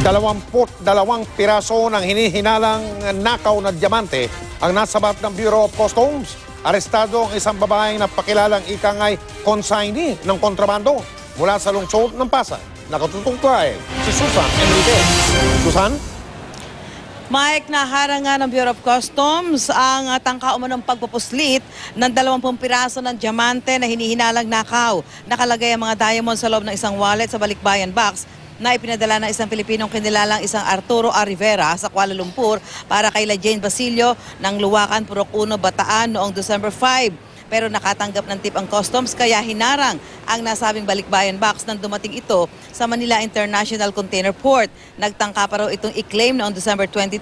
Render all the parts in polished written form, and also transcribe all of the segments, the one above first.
22 piraso ng hinihinalang nakaw na diamante ang nasabat ng Bureau of Customs. Arestado ang isang babaeng na pakilalang ikangay consignee ng kontrabando mula sa lungsod ng Pasay. Nakatutungkay si Susan Enriquez. Susan? Mike, naharangan ng Bureau of Customs ang tangka umanong pagpupuslit ng 20 piraso ng diamante na hinihinalang nakaw. Nakalagay ang mga diamond sa loob ng isang wallet sa balikbayan box na ipinadala ng isang Pilipinong kinilalang isang Arturo A. Rivera sa Kuala Lumpur para kay Jane Basilio ng Luwakan, Purok 1, Bataan noong December 5. Pero nakatanggap ng tip ang customs kaya hinarang ang nasabing balikbayan box nang dumating ito sa Manila International Container Port. Nagtangka pa raw itong i-claim noong December 22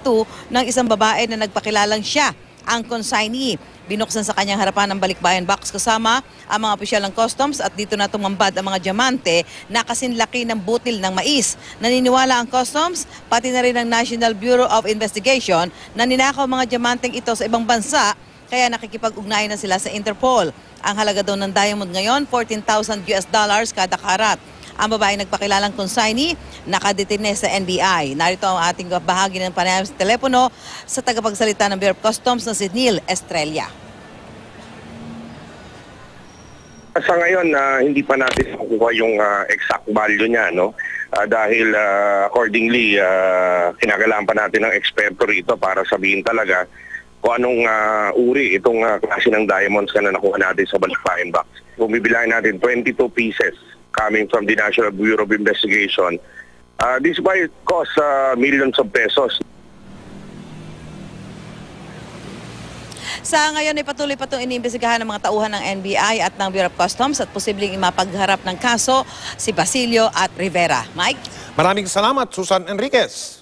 ng isang babae na nagpakilalang siya ang consignee. Binuksan sa kanyang harapan ng balikbayan box kasama ang mga opisyal ng customs at dito na tumambad ang mga diamante na kasinlaki ng butil ng mais. Naniniwala ang customs, pati na rin ang National Bureau of Investigation na ninakaw mga diamanteng ito sa ibang bansa, kaya nakikipag-ugnayan na sila sa Interpol. Ang halaga daw ng diamond ngayon, $14,000 kada karat. Ang babae nagpakilalang consignee, nakadetine sa NBI. Narito ang ating bahagi ng panayam sa telepono sa tagapagsalita ng Bureau of Customs na si Neil Estrella. Sa ngayon, hindi pa natin makuha yung exact value niya, no? Dahil accordingly, kinakailangan pa natin ng eksperto rito para sabihin talaga kung anong uri itong klase ng diamonds na nakuha natin sa balikbayan box. Kung bibilahin natin 22 pieces coming from the National Bureau of Investigation, this might cost millions of pesos. Sa ngayon ay patuloy pa itong iniimbestigahan ng mga tauhan ng NBI at ng Bureau of Customs at posibleng imapagharap ng kaso si Basilio at Rivera. Mike? Maraming salamat, Susan Enriquez.